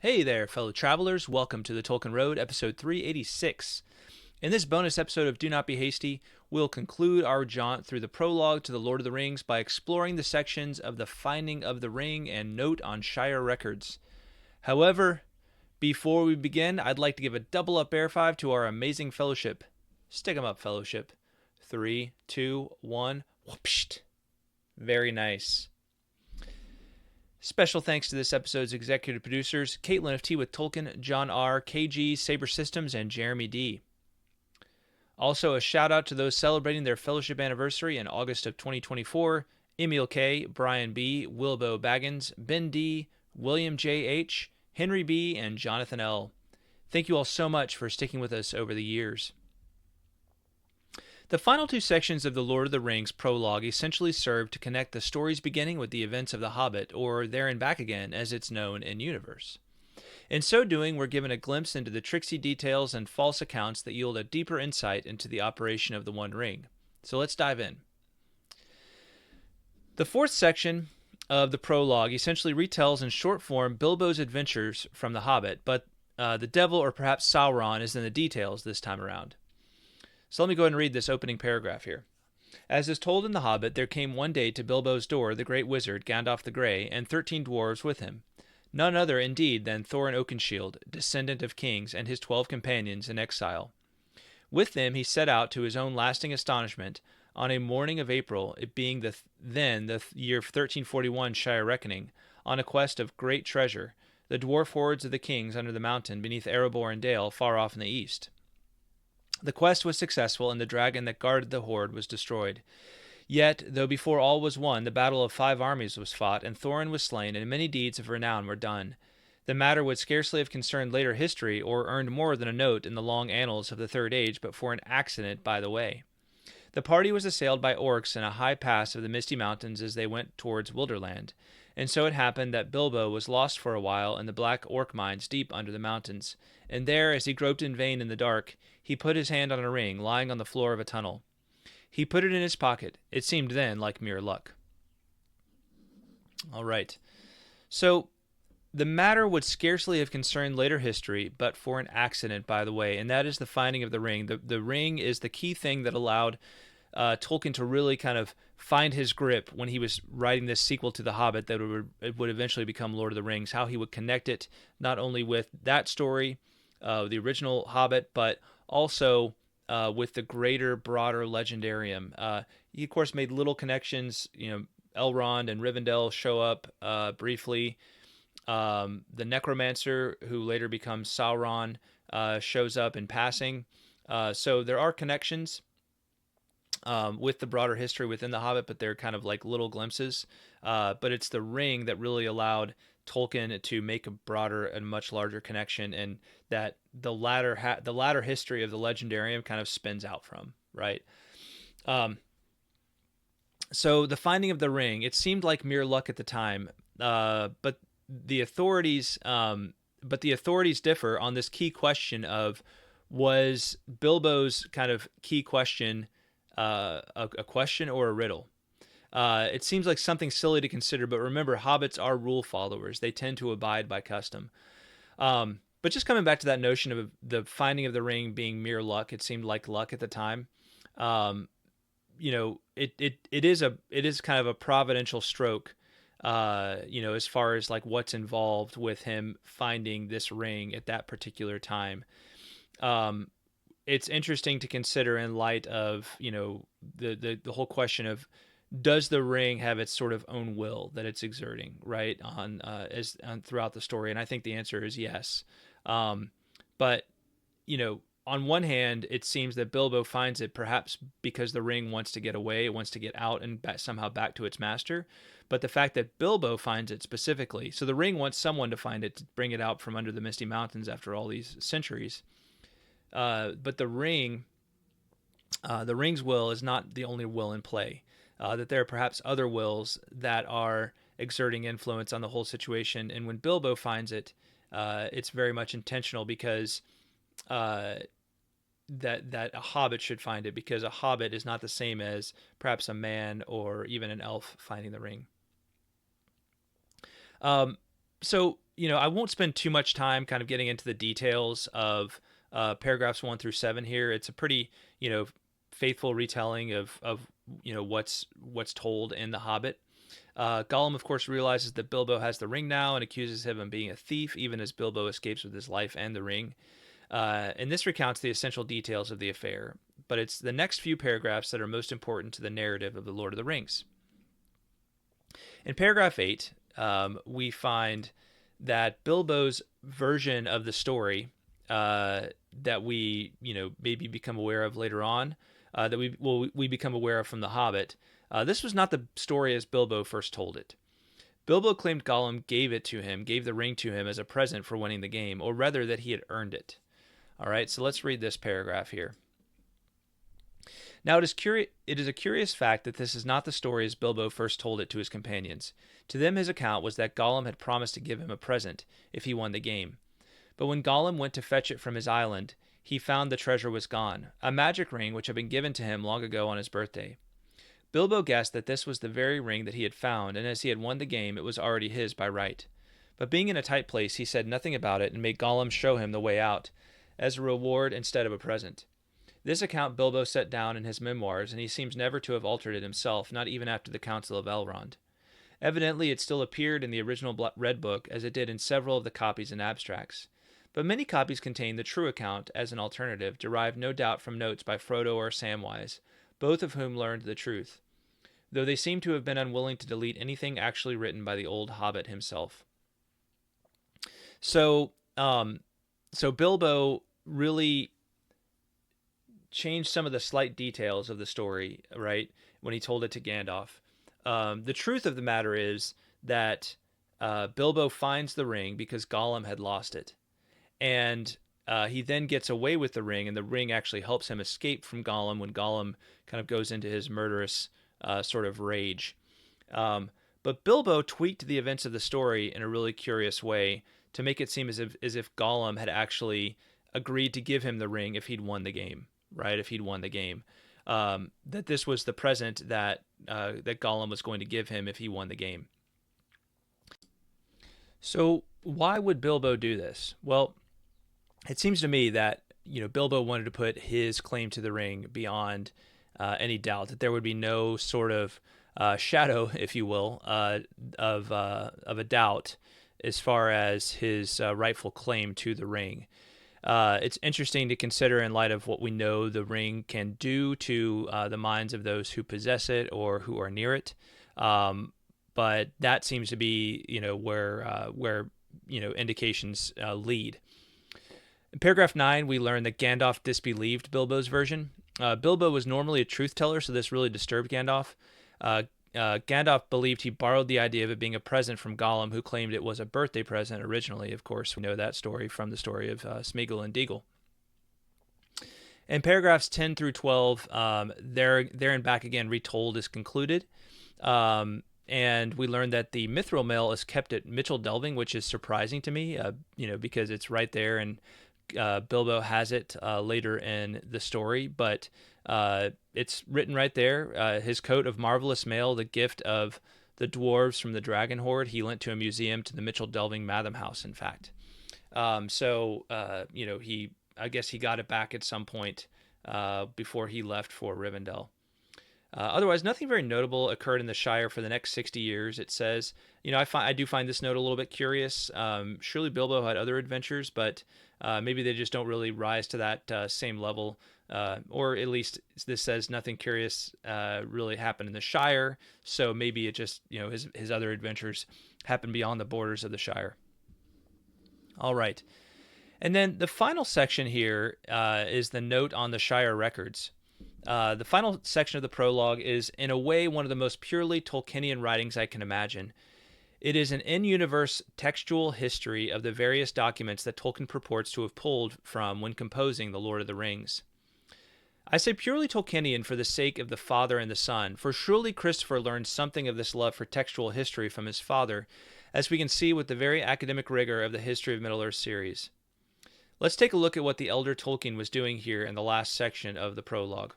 Hey there, fellow travelers. Welcome to the Tolkien Road, episode 386. In this bonus episode of Do Not Be Hasty, we'll conclude our jaunt through the prologue to The Lord of the Rings by exploring the sections of the Finding of the Ring and Note on Shire Records. However, before we begin, I'd like to give a double up air five to our amazing fellowship. Stick 'em up, fellowship. 3, 2, 1. Whoopsht. Very nice. Special thanks to this episode's executive producers, Caitlin of Tea with Tolkien, John R., KG, Saber Systems, and Jeremy D. Also, a shout out to those celebrating their fellowship anniversary in August of 2024, Emil K., Brian B., Wilbo Baggins, Ben D., William J. H., Henry B., and Jonathan L. Thank you all so much for sticking with us over the years. The final two sections of The Lord of the Rings prologue essentially serve to connect the story's beginning with the events of The Hobbit, or There and Back Again, as it's known in universe. In so doing, we're given a glimpse into the tricksy details and false accounts that yield a deeper insight into the operation of the One Ring. So let's dive in. The fourth section of the prologue essentially retells in short form Bilbo's adventures from The Hobbit, but the devil, or perhaps Sauron, is in the details this time around. So let me go ahead and read this opening paragraph here. As is told in The Hobbit, there came one day to Bilbo's door the great wizard, Gandalf the Grey, and 13 dwarves with him. None other, indeed, than Thorin Oakenshield, descendant of kings, and his 12 companions in exile. With them he set out, to his own lasting astonishment, on a morning of April, it being the year 1341 Shire reckoning, on a quest of great treasure, the dwarf hordes of the kings under the mountain beneath Erebor and Dale, far off in the east. The quest was successful, and the dragon that guarded the hoard was destroyed. Yet, though before all was won, the battle of 5 armies was fought, and Thorin was slain, and many deeds of renown were done. The matter would scarcely have concerned later history, or earned more than a note in the long annals of the Third Age, but for an accident by the way. The party was assailed by orcs in a high pass of the Misty Mountains as they went towards Wilderland, and so it happened that Bilbo was lost for a while in the black orc mines deep under the mountains, and there, as he groped in vain in the dark, he put his hand on a ring lying on the floor of a tunnel. He put it in his pocket. It seemed then like mere luck. All right. So the matter would scarcely have concerned later history, but for an accident, by the way, and that is the finding of the ring. The ring is the key thing that allowed Tolkien to really kind of find his grip when he was writing this sequel to The Hobbit that would eventually become Lord of the Rings, how he would connect it not only with that story, the original Hobbit, but also with the greater, broader legendarium. He, of course, made little connections. Elrond and Rivendell show up briefly. The necromancer, who later becomes Sauron, shows up in passing. So there are connections with the broader history within The Hobbit, but they're kind of like little glimpses. But it's the ring that really allowed Tolkien to make a broader and much larger connection, and that the latter history of the legendarium kind of spins out from, right? So the finding of the ring, it seemed like mere luck at the time, but the authorities differ on this key question of, was Bilbo's kind of key question a question or a riddle? It seems like something silly to consider, but remember, hobbits are rule followers. They tend to abide by custom. But just coming back to that notion of the finding of the ring being mere luck, it seemed like luck at the time. It is kind of a providential stroke, as far as like what's involved with him finding this ring at that particular time. It's interesting to consider in light of, the whole question of, does the ring have its sort of own will that it's exerting, right, on throughout the story? And I think the answer is yes. But on one hand, it seems that Bilbo finds it perhaps because the ring wants to get away, it wants to get out and somehow back to its master. But the fact that Bilbo finds it specifically, so the ring wants someone to find it to bring it out from under the Misty Mountains after all these centuries. But the ring's will is not the only will in play. That there are perhaps other wills that are exerting influence on the whole situation. And when Bilbo finds it, it's very much intentional, because that a hobbit should find it, because a hobbit is not the same as perhaps a man or even an elf finding the ring. So I won't spend too much time kind of getting into the details of paragraphs 1 through 7 here. It's a pretty, faithful retelling of what's told in The Hobbit. Gollum, of course, realizes that Bilbo has the ring now and accuses him of being a thief, even as Bilbo escapes with his life and the ring. And this recounts the essential details of the affair, but it's the next few paragraphs that are most important to the narrative of The Lord of the Rings. In paragraph 8, we find that Bilbo's version of the story that we, maybe become aware of later on, that we become aware of from The Hobbit. This was not the story as Bilbo first told it. Bilbo claimed Gollum gave the ring to him as a present for winning the game, or rather that he had earned it. All right, so let's read this paragraph here. Now it is a curious fact that this is not the story as Bilbo first told it to his companions. To them his account was that Gollum had promised to give him a present if he won the game. But when Gollum went to fetch it from his island, he found the treasure was gone, a magic ring which had been given to him long ago on his birthday. Bilbo guessed that this was the very ring that he had found, and as he had won the game, it was already his by right. But being in a tight place, he said nothing about it and made Gollum show him the way out, as a reward instead of a present. This account Bilbo set down in his memoirs, and he seems never to have altered it himself, not even after the Council of Elrond. Evidently, it still appeared in the original Red Book, as it did in several of the copies and abstracts. But many copies contain the true account as an alternative, derived no doubt from notes by Frodo or Samwise, both of whom learned the truth, though they seem to have been unwilling to delete anything actually written by the old Hobbit himself. So Bilbo really changed some of the slight details of the story, right, when he told it to Gandalf. The truth of the matter is that Bilbo finds the ring because Gollum had lost it. And he then gets away with the ring, and the ring actually helps him escape from Gollum when Gollum kind of goes into his murderous sort of rage. But Bilbo tweaked the events of the story in a really curious way to make it seem as if Gollum had actually agreed to give him the ring if he'd won the game, right? If he'd won the game. That this was the present that Gollum was going to give him if he won the game. So why would Bilbo do this? Well, it seems to me that Bilbo wanted to put his claim to the ring beyond any doubt, that there would be no sort of shadow, if you will, of a doubt as far as his rightful claim to the ring. It's interesting to consider in light of what we know the ring can do to the minds of those who possess it or who are near it. But that seems to be, where indications lead. In paragraph 9, we learn that Gandalf disbelieved Bilbo's version. Bilbo was normally a truth teller, so this really disturbed Gandalf. Gandalf believed he borrowed the idea of it being a present from Gollum, who claimed it was a birthday present originally. Of course, we know that story from the story of Smeagol and Deagol. In paragraphs 10 through 12, there and back again retold is concluded. And we learned that the Mithril mail is kept at Mitchell Delving, which is surprising to me, because it's right there, and Bilbo has it later in the story, but it's written right there. His coat of marvelous mail, the gift of the dwarves from the Dragon Horde, he lent to a museum to the Mitchell Delving Madam House, in fact. I guess he got it back at some point before he left for Rivendell. Otherwise, nothing very notable occurred in the Shire for the next 60 years, it says. I do find this note a little bit curious. Surely Bilbo had other adventures, but maybe they just don't really rise to that same level. Or at least this says nothing curious really happened in the Shire, so maybe it just, his other adventures happened beyond the borders of the Shire. All right. And then the final section here is the note on the Shire Records. The final section of the prologue is, in a way, one of the most purely Tolkienian writings I can imagine. It is an in-universe textual history of the various documents that Tolkien purports to have pulled from when composing The Lord of the Rings. I say purely Tolkienian for the sake of the father and the son, for surely Christopher learned something of this love for textual history from his father, as we can see with the very academic rigor of the History of Middle-earth series. Let's take a look at what the elder Tolkien was doing here in the last section of the prologue.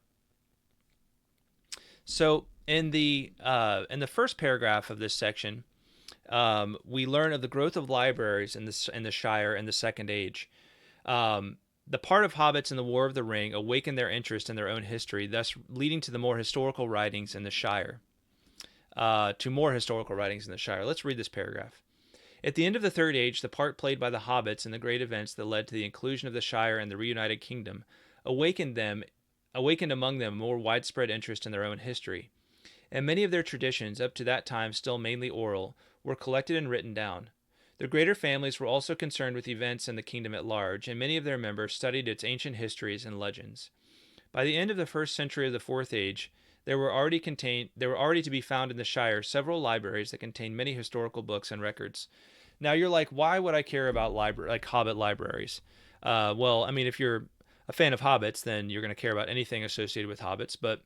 So in the first paragraph of this section, we learn of the growth of libraries in the Shire in the Second Age. The part of hobbits in the War of the Ring awakened their interest in their own history, thus leading to the more historical writings in the Shire. Let's read this paragraph. At the end of the Third Age, the part played by the hobbits in the great events that led to the inclusion of the Shire and the reunited kingdom awakened among them a more widespread interest in their own history. And many of their traditions, up to that time still mainly oral, were collected and written down. The greater families were also concerned with events in the kingdom at large, and many of their members studied its ancient histories and legends. By the end of the first century of the Fourth Age, there were already to be found in the Shire several libraries that contained many historical books and records. Now you're like, why would I care about Hobbit libraries? Well, I mean, if you're a fan of Hobbits, then you're going to care about anything associated with Hobbits. But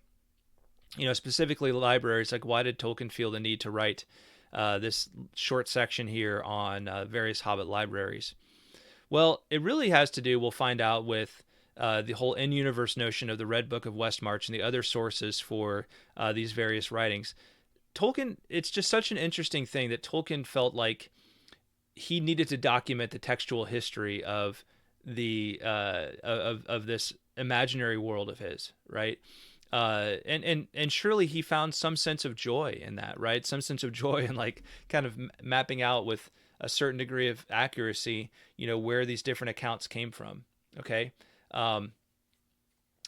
specifically libraries, like why did Tolkien feel the need to write this short section here on various Hobbit libraries? Well, it really has to do, we'll find out, with the whole in-universe notion of the Red Book of Westmarch and the other sources for these various writings. Tolkien, it's just such an interesting thing that Tolkien felt like he needed to document the textual history of the of this imaginary world of his, right? And surely he found some sense of joy in that, right? Some sense of joy in like kind of mapping out with a certain degree of accuracy, where these different accounts came from. Okay.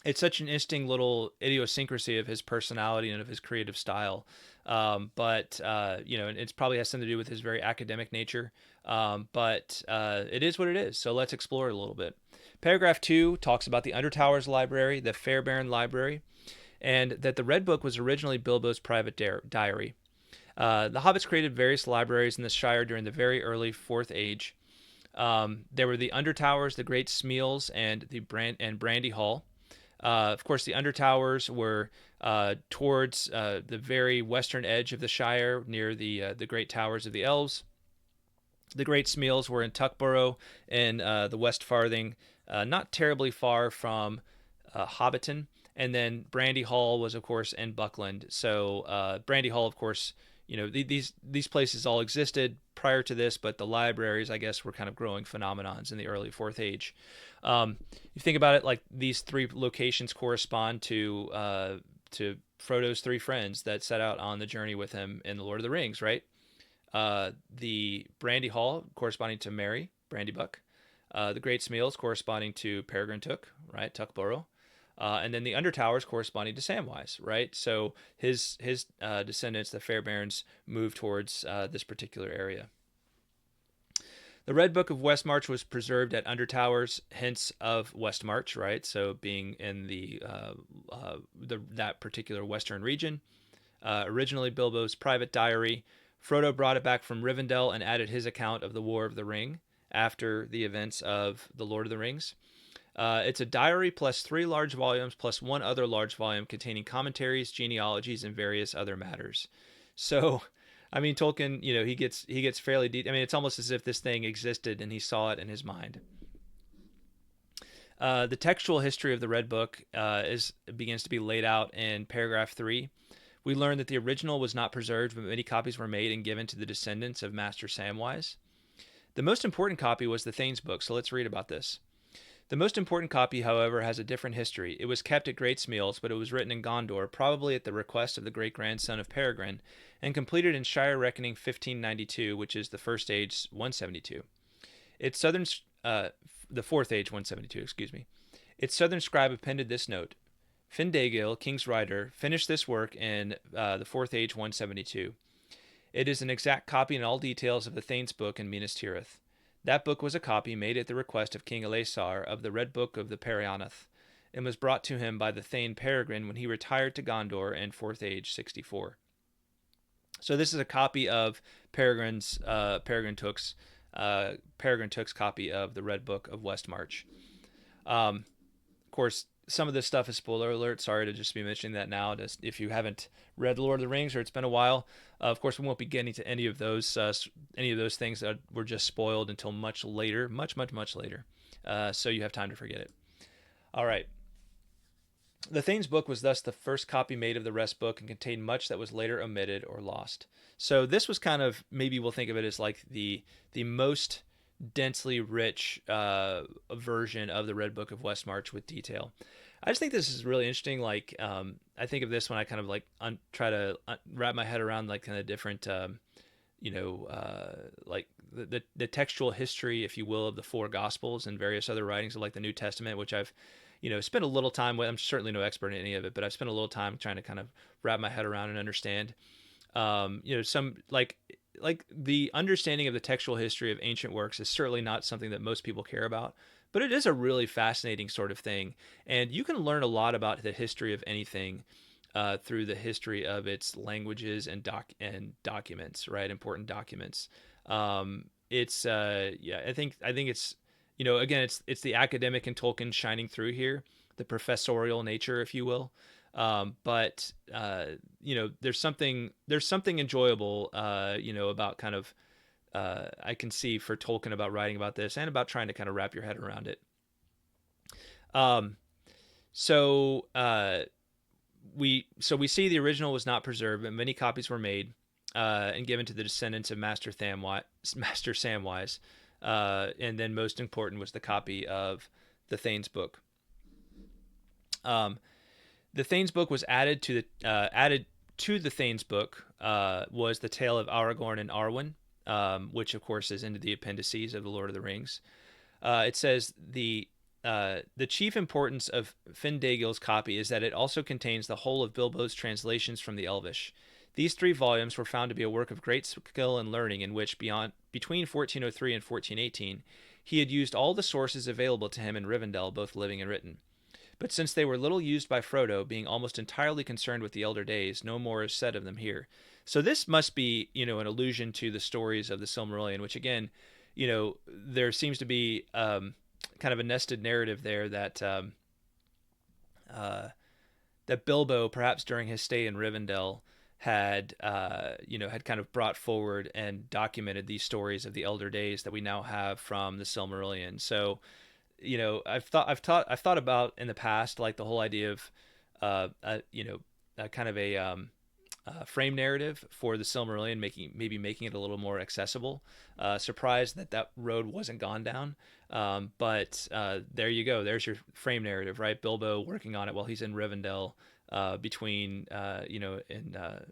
It's such an interesting little idiosyncrasy of his personality and of his creative style. But it probably has something to do with his very academic nature. But it is what it is. So let's explore it a little bit. Paragraph 2 talks about the Undertowers Library, the Fairbairn Library, and that the Red Book was originally Bilbo's private diary. The Hobbits created various libraries in the Shire during the very early Fourth Age. There were the Undertowers, the Great Smeals, and Brandy Hall. Of course, the Undertowers were towards the very western edge of the Shire, near the Great Towers of the Elves. The Great Smeals were in Tuckborough in the West Farthing, not terribly far from Hobbiton. And then Brandy Hall was, of course, in Buckland. So Brandy Hall, of course, these places all existed prior to this, but the libraries, I guess, were kind of growing phenomenons in the early Fourth Age. You think about it, like these three locations correspond to Frodo's three friends that set out on the journey with him in the Lord of the Rings, right? The Brandy Hall corresponding to Merry, Brandybuck. The Great Smeals corresponding to Peregrine Took, right? Tuckborough. And then the Undertowers corresponding to Samwise, right? So his descendants, the Fairbairns, moved towards this particular area. The Red Book of Westmarch was preserved at Undertowers, hence of Westmarch, right? So being in that particular western region. Originally Bilbo's private diary. Frodo brought it back from Rivendell and added his account of the War of the Ring after the events of the Lord of the Rings. It's a diary plus 3 large volumes plus 1 other large volume containing commentaries, genealogies, and various other matters. So, I mean, Tolkien, he gets fairly deep. I mean, it's almost as if this thing existed and he saw it in his mind. The textual history of the Red Book begins to be laid out in paragraph 3. We learn that the original was not preserved, but many copies were made and given to the descendants of Master Samwise. The most important copy was the Thain's book, so let's read about this. The most important copy, however, has a different history. It was kept at Great Smeals, but it was written in Gondor, probably at the request of the great-grandson of Peregrine, and completed in Shire Reckoning 1592, which is the First Age 172. The Fourth Age 172, excuse me. Its southern scribe appended this note. Findegil, King's Writer, finished this work in the Fourth Age 172. It is an exact copy in all details of the Thain's book in Minas Tirith. That book was a copy made at the request of King Eleasar of the Red Book of the Periannath, and was brought to him by the Thain Peregrine when he retired to Gondor in Fourth Age 64. So this is a copy of Peregrine Took's copy of the Red Book of Westmarch. Of course, some of this stuff is spoiler alert. Sorry to just be mentioning that now. Just if you haven't read Lord of the Rings or it's been a while, of course we won't be getting to any of those things that were just spoiled until much later, much later. So you have time to forget it. All right. The Thain's book was thus the first copy made of the rest book and contained much that was later omitted or lost. So this was kind of, maybe we'll think of it as like the most densely rich version of the Red Book of Westmarch with detail. I just think this is really interesting. Like, I think of this when I kind of like try to wrap my head around like kind of different, like the textual history, if you will, of the four Gospels and various other writings of like the New Testament, which I've spent a little time with. I'm certainly no expert in any of it, but I've spent a little time trying to kind of wrap my head around and understand. Some like the understanding of the textual history of ancient works is certainly not something that most people care about, but it is a really fascinating sort of thing, and you can learn a lot about the history of anything through the history of its languages and documents, right? Important documents. It's yeah, I think it's again, it's the academic in Tolkien shining through here, the professorial nature, if you will. But there's something enjoyable, about kind of I can see for Tolkien about writing about this and about trying to kind of wrap your head around it. Um, so we see the original was not preserved, but many copies were made and given to the descendants of Master Samwise, and then most important was the copy of the Thain's book. The Thain's book was added to the Thain's book was the tale of Aragorn and Arwen, which of course is into the appendices of the Lord of the Rings. It says the chief importance of Findegil's copy is that it also contains the whole of Bilbo's translations from the Elvish. These 3 volumes were found to be a work of great skill and learning, in which, between 1403 and 1418, he had used all the sources available to him in Rivendell, both living and written. But since they were little used by Frodo, being almost entirely concerned with the elder days, no more is said of them here. So this must be, an allusion to the stories of the Silmarillion, which again, there seems to be kind of a nested narrative there that that Bilbo, perhaps during his stay in Rivendell, had kind of brought forward and documented these stories of the elder days that we now have from the Silmarillion. So, I've thought about in the past, like the whole idea of kind of a frame narrative for the Silmarillion, making it a little more accessible. Surprised that road wasn't gone down, but there you go. There's your frame narrative, right? Bilbo working on it while he's in Rivendell, between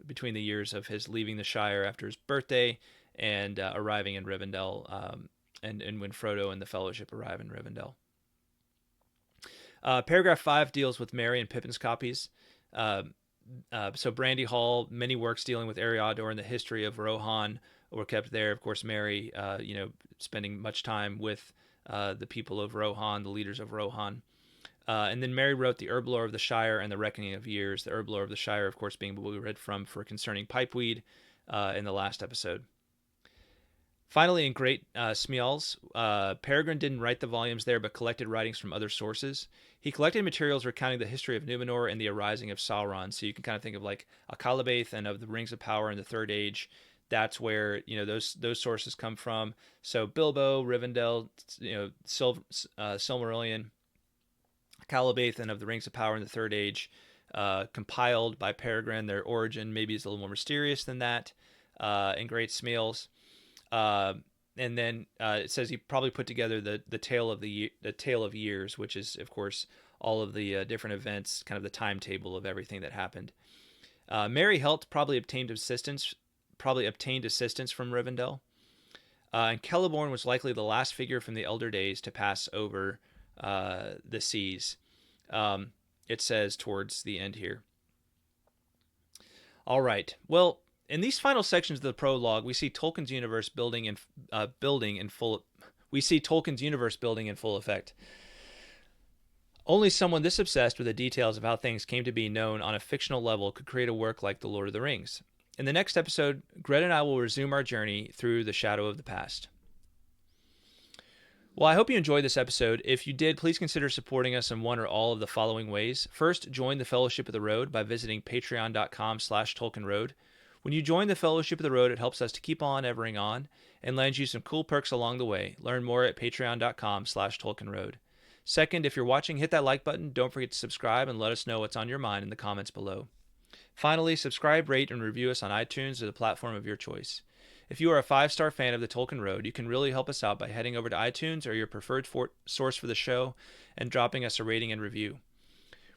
between the years of his leaving the Shire after his birthday and arriving in Rivendell, and when Frodo and the Fellowship arrive in Rivendell. Paragraph 5 deals with Merry and Pippin's copies. So Brandy Hall, many works dealing with Eriador and the history of Rohan were kept there. Of course, Merry, spending much time with the people of Rohan, the leaders of Rohan. And then Merry wrote the Herblore of the Shire and the Reckoning of Years. The Herblore of the Shire, of course, being what we read from for concerning pipeweed in the last episode. Finally, in Great Smeals, Peregrine didn't write the volumes there, but collected writings from other sources. He collected materials recounting the history of Númenor and the arising of Sauron. So you can kind of think of like Akalabath and of the Rings of Power in the Third Age. That's where those sources come from. So Bilbo, Rivendell, Silmarillion, Akalabath, and of the Rings of Power in the Third Age, compiled by Peregrine. Their origin maybe is a little more mysterious than that. In Great Smeals. And then it says he probably put together the tale of years, which is of course all of the different events, kind of the timetable of everything that happened. Merry helped probably obtained assistance from Rivendell, and Celeborn was likely the last figure from the elder days to pass over the seas. It says towards the end here. All right. Well, in these final sections of the prologue, we see Tolkien's universe building in full effect. Only someone this obsessed with the details of how things came to be known on a fictional level could create a work like The Lord of the Rings. In the next episode, Greta and I will resume our journey through the shadow of the past. Well, I hope you enjoyed this episode. If you did, please consider supporting us in one or all of the following ways. First, join the Fellowship of the Road by visiting patreon.com/Tolkien Road. When you join the Fellowship of the Road, it helps us to keep on evering on and lands you some cool perks along the way. Learn more at patreon.com/Tolkien Road. Second, if you're watching, hit that like button. Don't forget to subscribe and let us know what's on your mind in the comments below. Finally, subscribe, rate, and review us on iTunes or the platform of your choice. If you are a 5-star fan of the Tolkien Road, you can really help us out by heading over to iTunes or your preferred source for the show and dropping us a rating and review.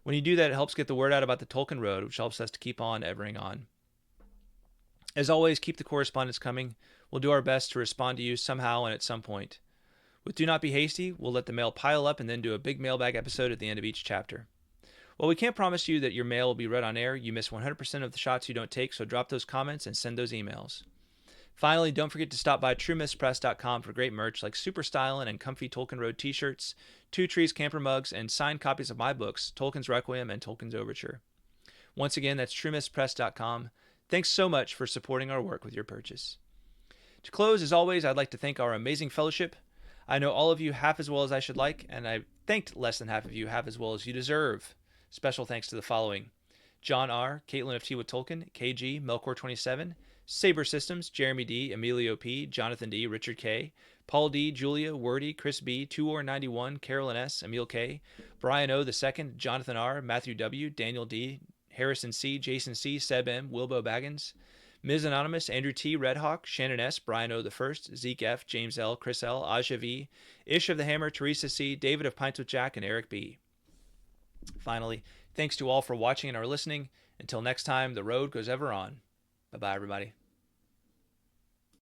When you do that, it helps get the word out about the Tolkien Road, which helps us to keep on evering on. As always, keep the correspondence coming. We'll do our best to respond to you somehow and at some point. With Do Not Be Hasty, we'll let the mail pile up and then do a big mailbag episode at the end of each chapter. While we can't promise you that your mail will be read on air, you miss 100% of the shots you don't take, so drop those comments and send those emails. Finally, don't forget to stop by TrueMistPress.com for great merch like super stylin' and comfy Tolkien Road t-shirts, Two Trees camper mugs, and signed copies of my books, Tolkien's Requiem and Tolkien's Overture. Once again, that's TrueMistPress.com. Thanks so much for supporting our work with your purchase. To close, as always, I'd like to thank our amazing fellowship. I know all of you half as well as I should like, and I thanked less than half of you half as well as you deserve. Special thanks to the following: John R., Caitlin of Tea with Tolkien, KG, Melkor27, Saber Systems, Jeremy D., Emilio P., Jonathan D., Richard K., Paul D., Julia, Wordy, Chris B., 2or91, Carolyn S., Emil K., Brian O. II, Jonathan R., Matthew W., Daniel D., Harrison C., Jason C., Seb M., Wilbo Baggins, Ms. Anonymous, Andrew T., Redhawk, Shannon S., Brian O. I, Zeke F., James L., Chris L., Aja V., Ish of the Hammer, Teresa C., David of Pints with Jack, and Eric B. Finally, thanks to all for watching and our listening. Until next time, the road goes ever on. Bye-bye, everybody.